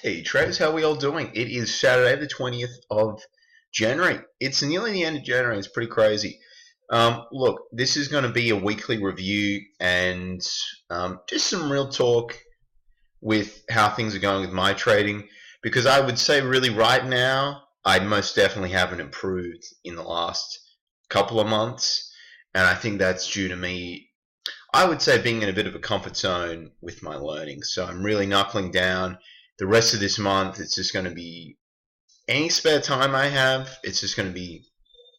Hey traders, how are we all doing? It is Saturday the 20th of January. It's nearly the end of January. It's pretty crazy. Look, this is going to be a weekly review and just some real talk with how things are going with my trading, because I would say really right now I most definitely haven't improved in the last couple of months, and I think that's due to me, I would say, being in a bit of a comfort zone with my learning. So I'm really knuckling down. The rest of this month, it's just going to be any spare time I have, it's just going to be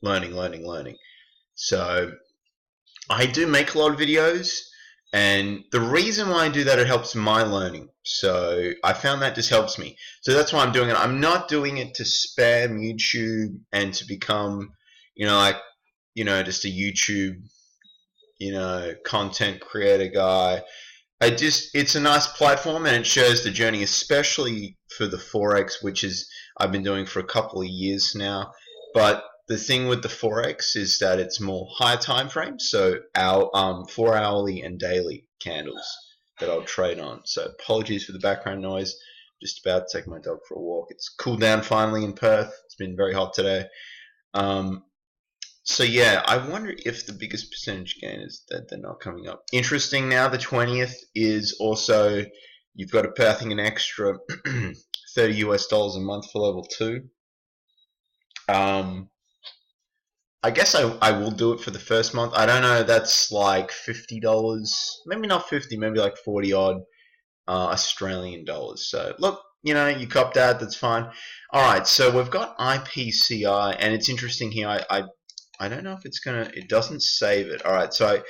learning, learning, learning. So I do make a lot of videos, and the reason why I do that, it helps my learning. So I found that just helps me. So that's why I'm doing it. I'm not doing it to spam YouTube and to become, just a YouTube, content creator guy. It's a nice platform, and it shows the journey, especially for the Forex, which is I've been doing for a couple of years now. But the thing with the Forex is that it's more higher time frames, so our 4 hourly and daily candles that I'll trade on. So apologies for the background noise. Just about to take my dog for a walk. It's cooled down finally in Perth. It's been very hot today. So yeah, I wonder if the biggest percentage gain is that they're not coming up. Interesting now, the 20th is also, you've got to pay, I think, an extra $30 US a month for level 2. I guess I will do it for the first month. I don't know, that's like $50, maybe not 50, maybe like 40 odd Australian dollars. So look, you copped that, that's fine. Alright, so we've got IPCI, and it's interesting here, I don't know if it's gonna, it doesn't save it. Alright, so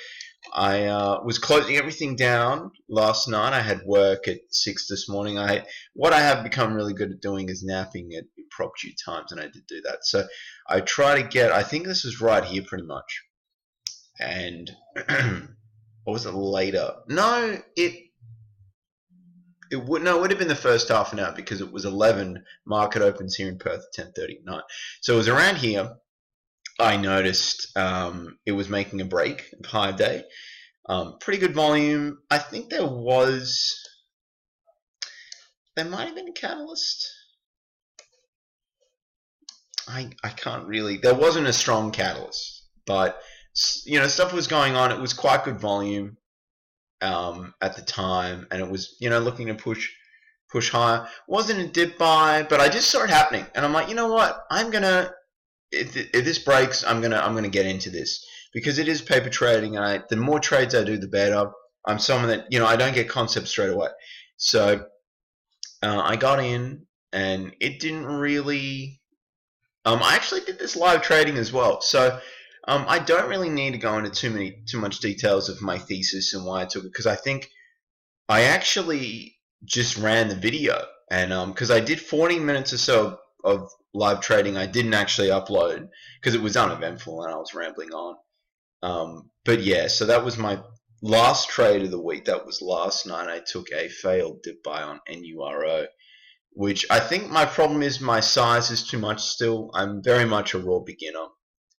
I was closing everything down last night. I had work at 6 this morning. What I have become really good at doing is napping at impromptu times, and I did do that. So I try to get, I think this is right here pretty much. And, or was it later? No, it would have been the first half an hour, because it was 11. Market opens here in Perth at 10:30 at night. So it was around here. I noticed it was making a break of high day. Pretty good volume. I think there might have been a catalyst. I can't really. There wasn't a strong catalyst, but stuff was going on. It was quite good volume at the time, and it was looking to push higher. Wasn't a dip buy, but I just saw it happening, and I'm like, you know what? If this breaks, I'm gonna get into this, because it is paper trading, and the more trades I do, the better. I'm someone that I don't get concepts straight away, so I got in, and it didn't really. I actually did this live trading as well, so I don't really need to go into too much details of my thesis and why I took it, because I think I actually just ran the video, and because I did 40 minutes or so of live trading, I didn't actually upload because it was uneventful and I was rambling on. But yeah, so that was my last trade of the week. That was last night. I took a failed dip buy on NURO, which I think my problem is my size is too much still. I'm very much a raw beginner.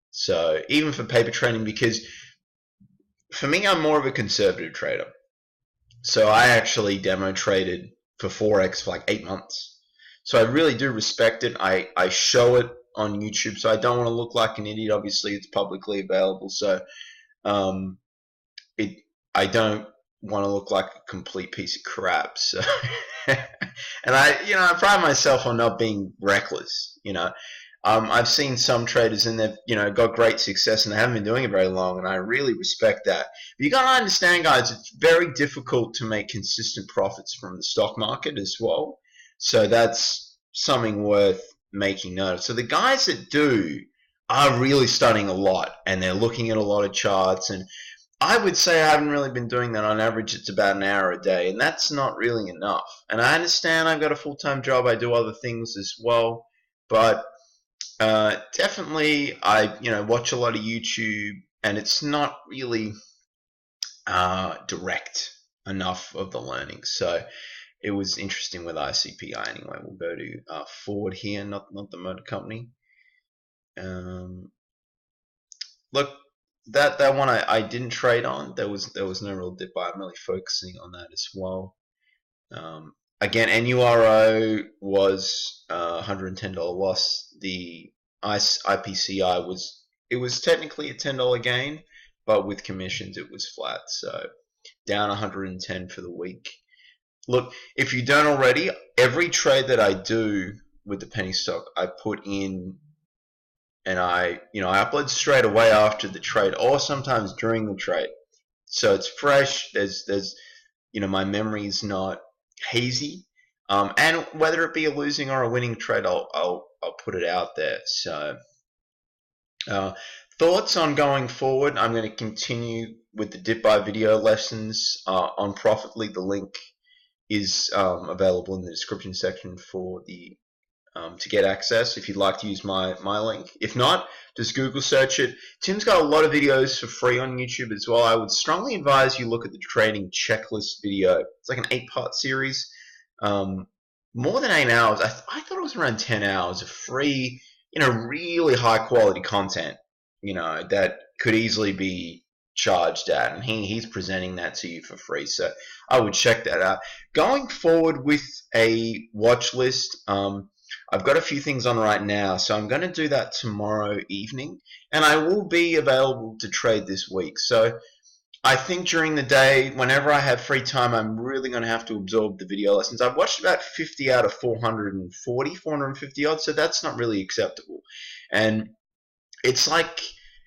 So even for paper trading, because for me, I'm more of a conservative trader. So I actually demo traded for Forex for like 8 months. So I really do respect it. I show it on YouTube, so I don't want to look like an idiot. Obviously, it's publicly available, so I don't want to look like a complete piece of crap. So, and I pride myself on not being reckless. I've seen some traders, and they've got great success, and they haven't been doing it very long, and I really respect that. But you got to understand, guys, it's very difficult to make consistent profits from the stock market as well. So that's something worth making note of. So the guys that do are really studying a lot, and they're looking at a lot of charts, and I would say I haven't really been doing that. On average, it's about an hour a day, and that's not really enough. And I understand I've got a full-time job. I do other things as well, but definitely I watch a lot of YouTube, and it's not really direct enough of the learning. So it was interesting with ICPI. Anyway, we'll go to Ford here, not the motor company. Look, that one I didn't trade on. There was no real dip buy. I'm really focusing on that as well. again, NURO was $110 loss. The IPCI was technically a $10 gain, but with commissions it was flat. So down 110 for the week. Look, if you don't already, every trade that I do with the penny stock, I put in, and I upload straight away after the trade, or sometimes during the trade, so it's fresh. There's my memory's not hazy, and whether it be a losing or a winning trade, I'll put it out there. So thoughts on going forward? I'm going to continue with the dip buy video lessons on Profitly. The link is available in the description section for the to get access if you'd like to use my link. If not, just Google search it. Tim's got a lot of videos for free on YouTube as well. I would strongly advise you look at the trading checklist video. It's like an 8-part series, more than 8 hours. I thought it was around 10 hours of free, really high quality content, that could easily be charged at, and he's presenting that to you for free. So I would check that out. Going forward with a watch list, I've got a few things on right now, so I'm going to do that tomorrow evening, and I will be available to trade this week. So I think during the day, whenever I have free time, I'm really going to have to absorb the video lessons. I've watched about 50 out of 450 odd, so that's not really acceptable. And it's like,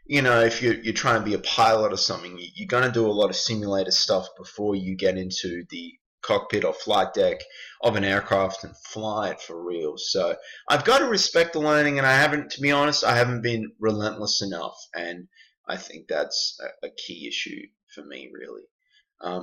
if you're trying to be a pilot or something, you're going to do a lot of simulator stuff before you get into the cockpit or flight deck of an aircraft and fly it for real. So I've got to respect the learning, and to be honest, I haven't been relentless enough, and I think that's a key issue for me, really.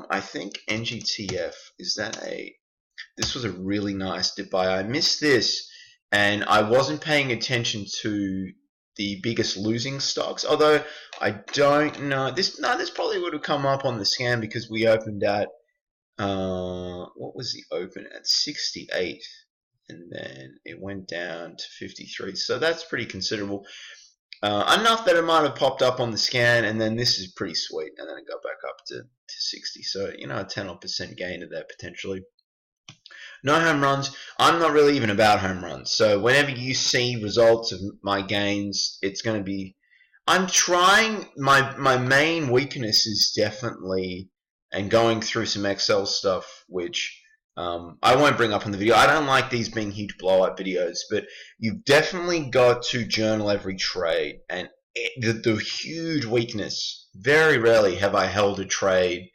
I think NGTF, this was a really nice dip buy. I missed this, and I wasn't paying attention to the biggest losing stocks, although I don't know. This probably would have come up on the scan because we opened at what was the open at 68, and then it went down to 53, so that's pretty considerable, enough that it might have popped up on the scan, and then this is pretty sweet, and then it got back up to 60, so a 10% gain of that potentially. No home runs. I'm not really even about home runs, so whenever you see results of my gains, it's going to be, I'm trying, my main weakness is definitely, and going through some Excel stuff, which I won't bring up in the video. I don't like these being huge blowout videos, but you've definitely got to journal every trade. And the huge weakness, very rarely have I held a trade,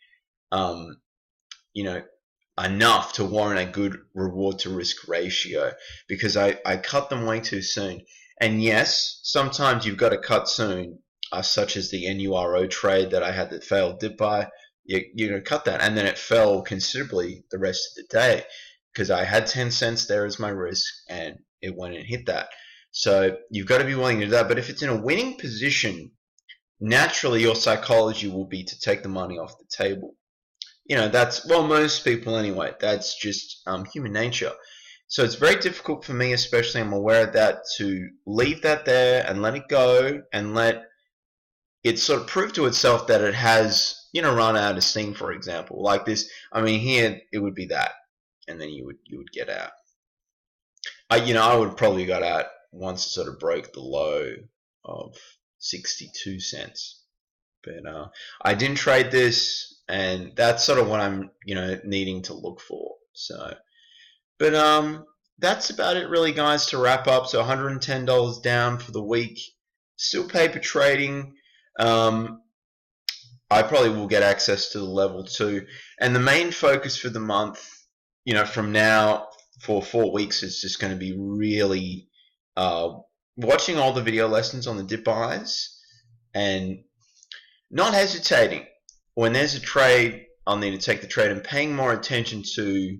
enough to warrant a good reward to risk ratio, because I cut them way too soon. And yes, sometimes you've got to cut soon, such as the NURO trade that I had that failed dip buy. You cut that, and then it fell considerably the rest of the day because I had 10 cents there as my risk, and it went and hit that. So you've got to be willing to do that. But if it's in a winning position, naturally your psychology will be to take the money off the table. That's, well, most people anyway. That's just human nature. So it's very difficult for me, especially, I'm aware of that, to leave that there and let it go and let it sort of prove to itself that it has, run out of steam, for example. Like this, here it would be that, and then you would get out. I would probably got out once it sort of broke the low of 62 cents. But I didn't trade this, and that's sort of what I'm, needing to look for. So, but that's about it, really, guys, to wrap up. So $110 down for the week. Still paper trading. I probably will get access to the level 2, and the main focus for the month, from now for 4 weeks, is just going to be really watching all the video lessons on the dip buys and not hesitating. When there's a trade, I'll need to take the trade, and paying more attention to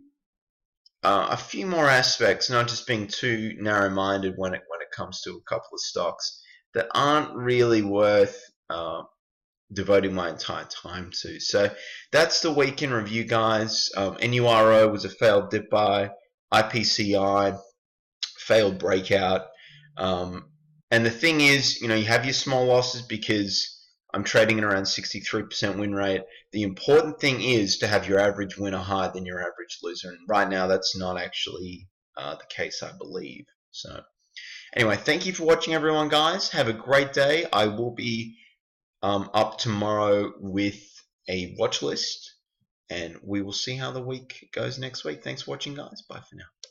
a few more aspects, not just being too narrow-minded when it comes to a couple of stocks that aren't really worth devoting my entire time to. So that's the week in review, guys. NURO was a failed dip buy. IPCI failed breakout. And the thing is, you have your small losses because, I'm trading at around 63% win rate. The important thing is to have your average winner higher than your average loser, and right now that's not actually the case, I believe. So anyway, thank you for watching, everyone, guys. Have a great day. I will be up tomorrow with a watch list, and we will see how the week goes next week. Thanks for watching, guys. Bye for now.